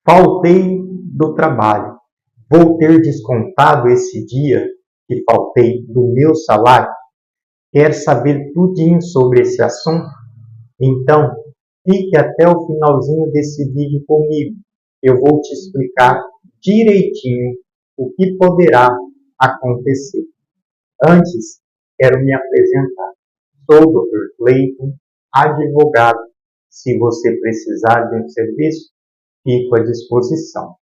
Faltei do trabalho. Vou ter descontado esse dia que faltei do meu salário? Quer saber tudinho sobre esse assunto? Então, fique até o finalzinho desse vídeo comigo. Eu vou te explicar direitinho o que poderá acontecer. Antes, quero me apresentar. Sou o Dr. Cleiton, advogado. Se você precisar de um serviço, fico à disposição.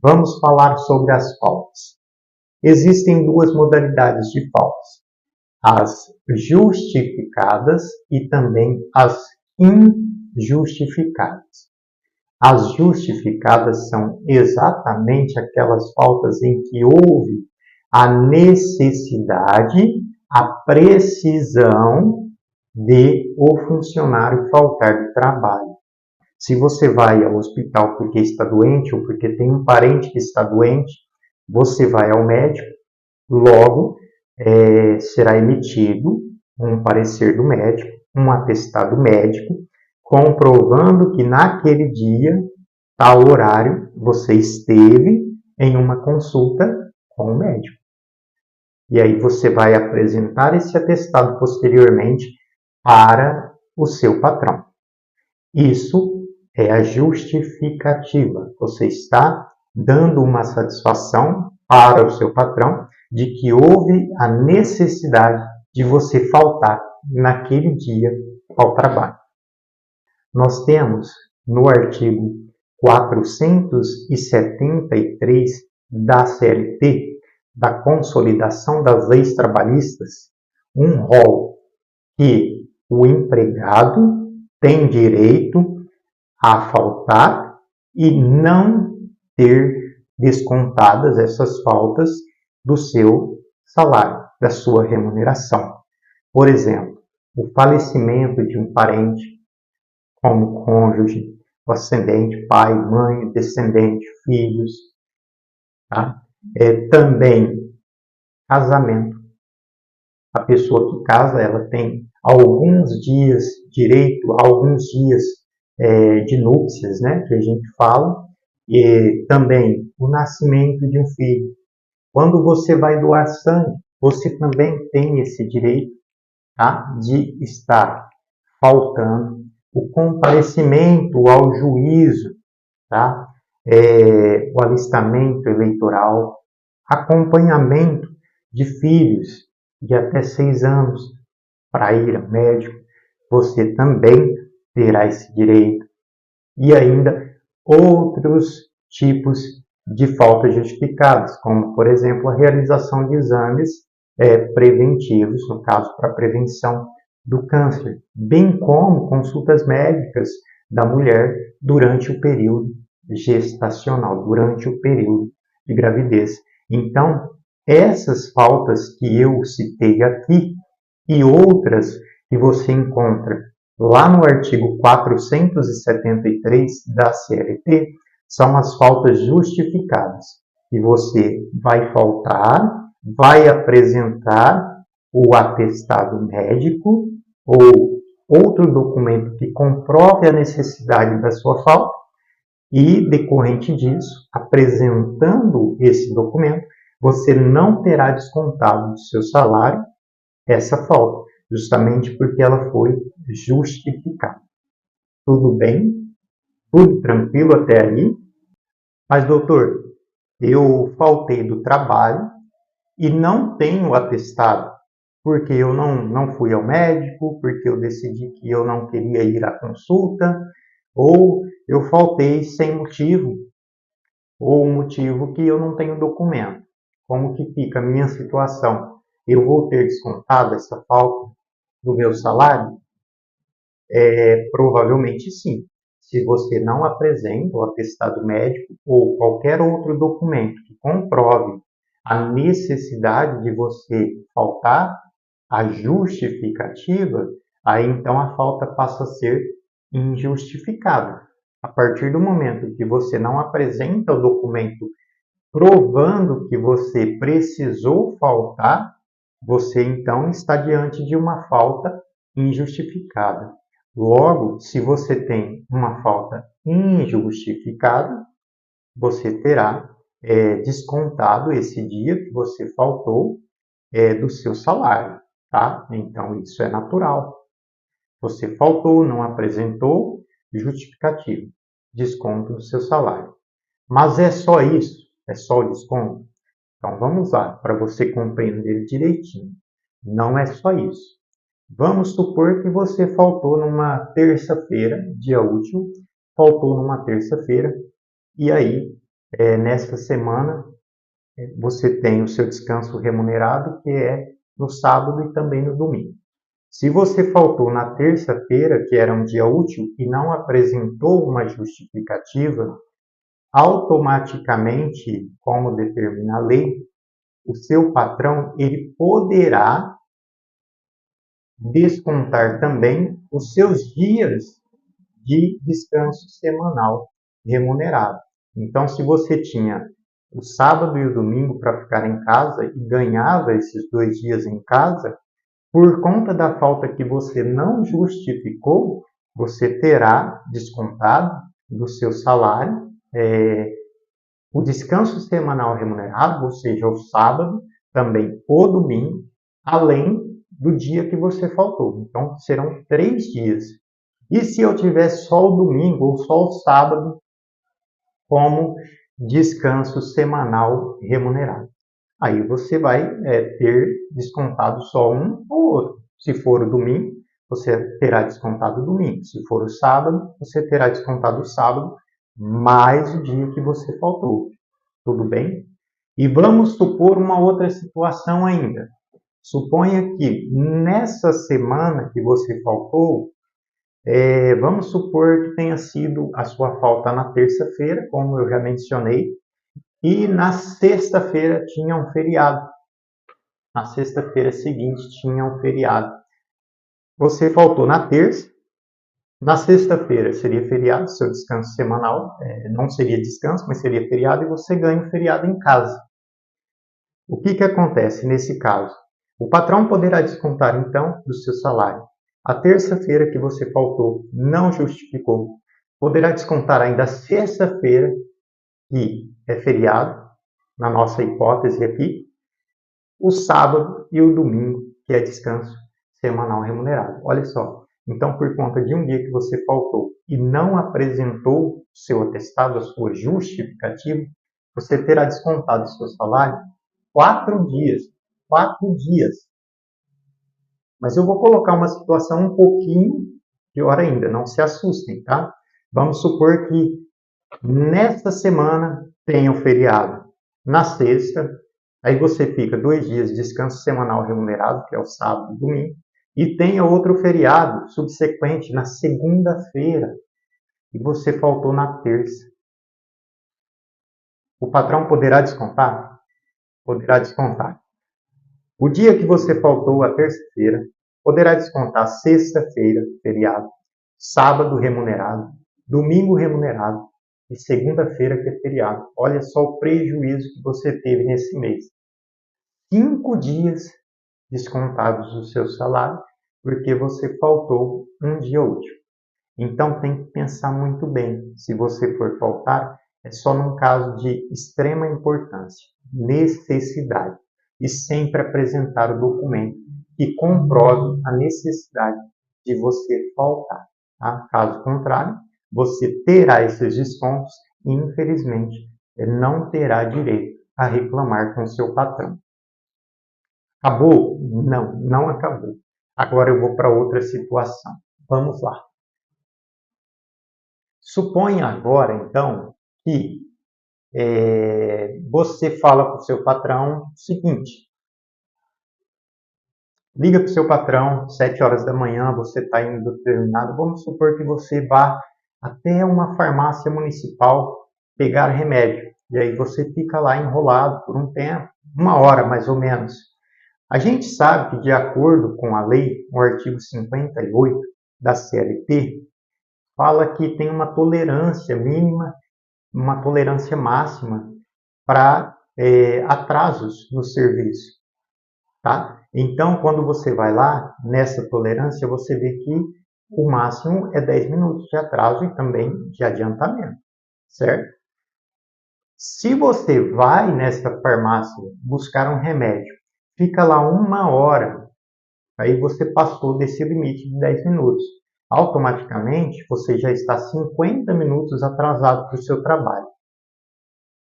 Vamos falar sobre as faltas. Existem duas modalidades de faltas: as justificadas e também as injustificadas. As justificadas são exatamente aquelas faltas em que houve a necessidade, a precisão de o funcionário faltar do trabalho. Se você vai ao hospital porque está doente ou porque tem um parente que está doente, você vai ao médico, logo será emitido um parecer do médico, um atestado médico, comprovando que naquele dia, tal horário, você esteve em uma consulta com o médico. E aí você vai apresentar esse atestado posteriormente para o seu patrão. Isso é a justificativa. Você está dando uma satisfação para o seu patrão de que houve a necessidade de você faltar naquele dia ao trabalho. Nós temos no artigo 473 da CLT, da Consolidação das Leis Trabalhistas, um rol que o empregado tem direito a faltar e não ter descontadas essas faltas do seu salário, da sua remuneração. Por exemplo, o falecimento de um parente, como cônjuge, o ascendente, pai, mãe, descendente, filhos. Tá? Também casamento. A pessoa que casa, ela tem alguns dias, direito a alguns dias de núpcias, né, que a gente fala, e também o nascimento de um filho. Quando você vai doar sangue, você também tem esse direito, tá, de estar faltando. O comparecimento ao juízo, tá, o alistamento eleitoral, acompanhamento de filhos de até 6 anos para ir ao médico, você também terá esse direito. E ainda outros tipos de faltas justificadas, como, por exemplo, a realização de exames preventivos, no caso, para prevenção do câncer, bem como consultas médicas da mulher durante o período gestacional, durante o período de gravidez. Então, essas faltas que eu citei aqui e outras que você encontra lá no artigo 473 da CLT, são as faltas justificadas. E você vai faltar, vai apresentar o atestado médico ou outro documento que comprove a necessidade da sua falta e, decorrente disso, apresentando esse documento, você não terá descontado do seu salário essa falta, justamente porque ela foi justificada. Tudo bem? Tudo tranquilo até aí? Mas, doutor, eu faltei do trabalho e não tenho atestado, porque eu não fui ao médico, porque eu decidi que eu não queria ir à consulta, ou eu faltei sem motivo, ou um motivo que eu não tenho documento. Como que fica a minha situação? Eu vou ter descontado essa falta do meu salário? Provavelmente sim. Se você não apresenta o atestado médico ou qualquer outro documento que comprove a necessidade de você faltar, a justificativa, aí então a falta passa a ser injustificada. A partir do momento que você não apresenta o documento provando que você precisou faltar, você então está diante de uma falta injustificada. Logo, se você tem uma falta injustificado, você terá descontado esse dia que você faltou do seu salário, tá? Então, isso é natural. Você faltou, não apresentou justificativo, desconto do seu salário. Mas é só isso? É só o desconto? Então, vamos lá, para você compreender direitinho. Não é só isso. Vamos supor que você faltou numa terça-feira, dia útil, faltou numa terça-feira, e aí, nesta semana, você tem o seu descanso remunerado, que é no sábado e também no domingo. Se você faltou na terça-feira, que era um dia útil, e não apresentou uma justificativa, automaticamente, como determina a lei, o seu patrão ele poderá descontar também os seus dias de descanso semanal remunerado. Então, se você tinha o sábado e o domingo para ficar em casa e ganhava esses 2 dias em casa, por conta da falta que você não justificou, você terá descontado do seu salário o descanso semanal remunerado, ou seja, o sábado, também o domingo, além do dia que você faltou. Então, serão 3 dias. E se eu tiver só o domingo ou só o sábado como descanso semanal remunerado? Aí você vai ter descontado só um ou outro. Se for o domingo, você terá descontado o domingo. Se for o sábado, você terá descontado o sábado mais o dia que você faltou. Tudo bem? E vamos supor uma outra situação ainda. Suponha que nessa semana que você faltou, vamos supor que tenha sido a sua falta na terça-feira, como eu já mencionei, e na sexta-feira tinha um feriado. Na sexta-feira seguinte tinha um feriado. Você faltou na terça, na sexta-feira seria feriado, seu descanso semanal, não seria descanso, mas seria feriado, e você ganha o feriado em casa. O que acontece nesse caso? O patrão poderá descontar, então, do seu salário a terça-feira que você faltou, não justificou. Poderá descontar ainda a sexta-feira, que é feriado, na nossa hipótese aqui, o sábado e o domingo, que é descanso semanal remunerado. Olha só, então por conta de um dia que você faltou e não apresentou seu atestado, a sua justificativa, você terá descontado do seu salário 4 dias. 4 dias. Mas eu vou colocar uma situação um pouquinho pior ainda, não se assustem, tá? Vamos supor que nesta semana tenha um feriado. Na sexta, aí você fica 2 dias de descanso semanal remunerado, que é o sábado e domingo, e tenha outro feriado subsequente na segunda-feira, e você faltou na terça. O patrão poderá descontar? Poderá descontar. O dia que você faltou, a terça-feira, poderá descontar sexta-feira, feriado, sábado remunerado, domingo remunerado e segunda-feira, que é feriado. Olha só o prejuízo que você teve nesse mês. 5 dias descontados do seu salário porque você faltou um dia útil. Então tem que pensar muito bem. Se você for faltar, é só num caso de extrema importância, necessidade. E sempre apresentar o documento que comprove a necessidade de você faltar. Tá? Caso contrário, você terá esses descontos e, infelizmente, não terá direito a reclamar com o seu patrão. Acabou? Não, não acabou. Agora eu vou para outra situação. Vamos lá. Suponha agora, então, que você fala para o seu patrão o seguinte: liga para o seu patrão, 7 horas da manhã, você está indo determinado. Vamos supor que você vá até uma farmácia municipal pegar remédio. E aí você fica lá enrolado por um tempo, 1 hora mais ou menos. A gente sabe que, de acordo com a lei, o artigo 58 da CLT, fala que tem uma tolerância mínima, uma tolerância máxima para atrasos no serviço. Tá? Então, quando você vai lá, nessa tolerância, você vê que o máximo é 10 minutos de atraso e também de adiantamento, certo? Se você vai nessa farmácia buscar um remédio, fica lá 1 hora, aí você passou desse limite de 10 minutos. Automaticamente, você já está 50 minutos atrasado para o seu trabalho.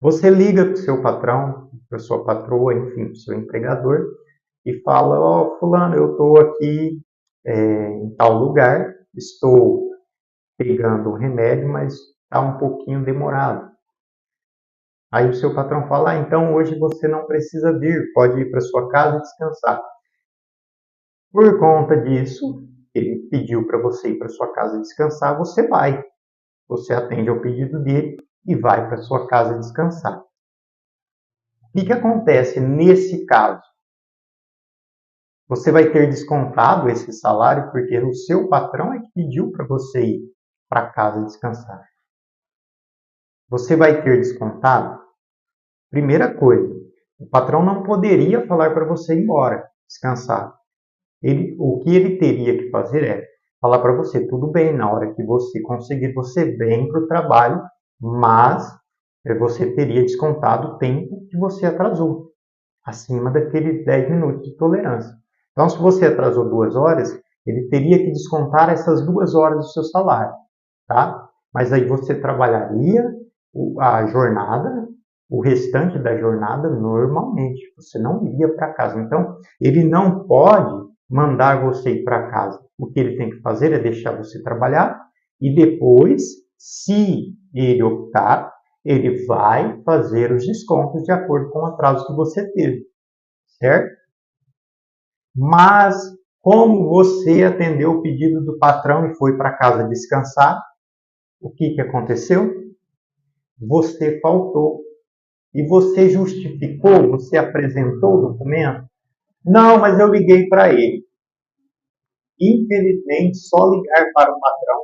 Você liga para o seu patrão, para a sua patroa, enfim, para o seu empregador, e fala, fulano, eu estou aqui em tal lugar, estou pegando um remédio, mas está um pouquinho demorado. Aí o seu patrão fala, então hoje você não precisa vir, pode ir para sua casa e descansar. Por conta disso, ele pediu para você ir para sua casa descansar, você vai. Você atende ao pedido dele e vai para sua casa descansar. O que acontece nesse caso? Você vai ter descontado esse salário porque o seu patrão é que pediu para você ir para casa descansar. Você vai ter descontado? Primeira coisa, o patrão não poderia falar para você ir embora, descansar. O que ele teria que fazer é falar para você, tudo bem, na hora que você conseguir, você vem para o trabalho, mas você teria descontado o tempo que você atrasou, acima daqueles 10 minutos de tolerância. Então, se você atrasou 2 horas, ele teria que descontar essas 2 horas do seu salário, tá? Mas aí você trabalharia a jornada, o restante da jornada normalmente, você não iria para casa. Então, ele não pode mandar você ir para casa. O que ele tem que fazer é deixar você trabalhar e depois, se ele optar, ele vai fazer os descontos de acordo com o atraso que você teve, certo? Mas, como você atendeu o pedido do patrão e foi para casa descansar, o que aconteceu? Você faltou. E você justificou, você apresentou o documento? Não, mas eu liguei para ele. Infelizmente, só ligar para o patrão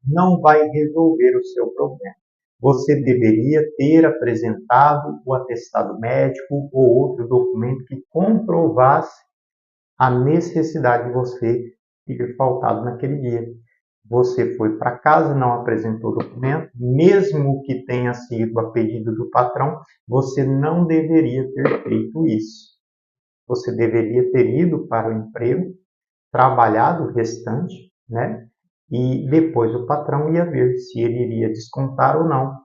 não vai resolver o seu problema. Você deveria ter apresentado o atestado médico ou outro documento que comprovasse a necessidade de você ter faltado naquele dia. Você foi para casa, não apresentou o documento, mesmo que tenha sido a pedido do patrão, você não deveria ter feito isso. Você deveria ter ido para o emprego, trabalhado o restante, né? E depois o patrão ia ver se ele iria descontar ou não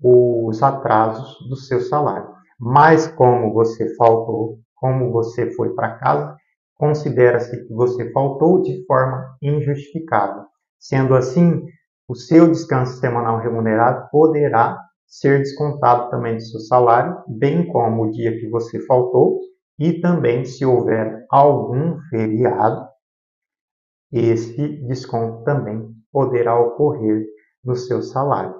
os atrasos do seu salário. Mas como você faltou, como você foi para casa, considera-se que você faltou de forma injustificável. Sendo assim, o seu descanso semanal remunerado poderá ser descontado também do seu salário, bem como o dia que você faltou, e também, se houver algum feriado, esse desconto também poderá ocorrer no seu salário.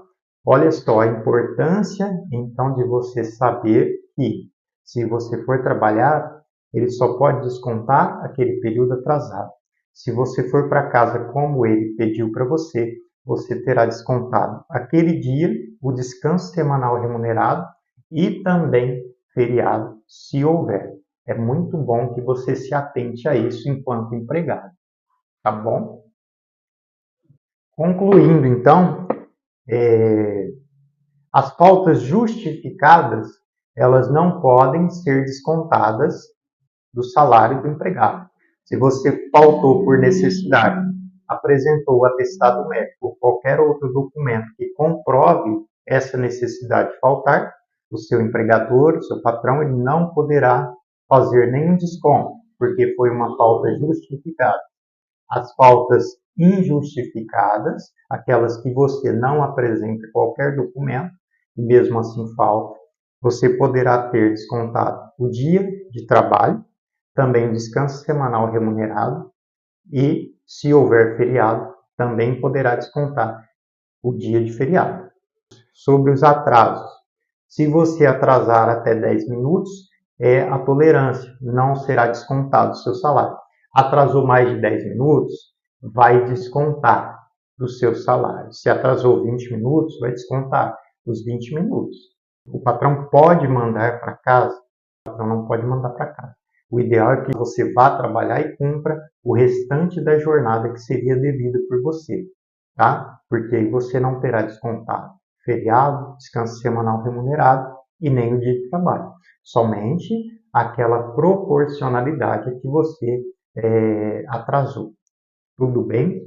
Olha só a importância, então, de você saber que, se você for trabalhar, ele só pode descontar aquele período atrasado. Se você for para casa como ele pediu para você, você terá descontado aquele dia, o descanso semanal remunerado e também feriado, se houver. É muito bom que você se atente a isso enquanto empregado, tá bom? Concluindo, então, as faltas justificadas, elas não podem ser descontadas do salário do empregado. Se você faltou por necessidade, apresentou o atestado médico ou qualquer outro documento que comprove essa necessidade de faltar, o seu empregador, o seu patrão, ele não poderá fazer nenhum desconto, porque foi uma falta justificada. As faltas injustificadas, aquelas que você não apresenta qualquer documento, e mesmo assim falta, você poderá ter descontado o dia de trabalho, também o descanso semanal remunerado e, se houver feriado, também poderá descontar o dia de feriado. Sobre os atrasos, se você atrasar até 10 minutos, é a tolerância, não será descontado o seu salário. Atrasou mais de 10 minutos, vai descontar do seu salário. Se atrasou 20 minutos, vai descontar os 20 minutos. O patrão pode mandar para casa, o patrão não pode mandar para casa. O ideal é que você vá trabalhar e cumpra o restante da jornada que seria devida por você, tá? Porque aí você não terá descontado feriado, descanso semanal remunerado e nem o dia de trabalho. Somente aquela proporcionalidade que você atrasou. Tudo bem?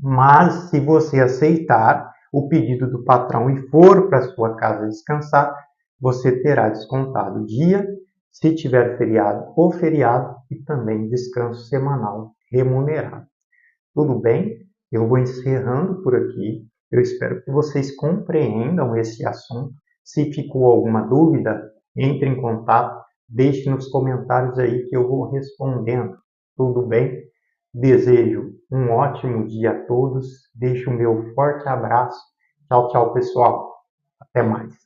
Mas se você aceitar o pedido do patrão e for para sua casa descansar, você terá descontado o dia, se tiver feriado, o feriado e também descanso semanal remunerado. Tudo bem? Eu vou encerrando por aqui. Eu espero que vocês compreendam esse assunto. Se ficou alguma dúvida, entre em contato, deixe nos comentários aí que eu vou respondendo. Tudo bem? Desejo um ótimo dia a todos. Deixo o meu forte abraço. Tchau, tchau, pessoal. Até mais.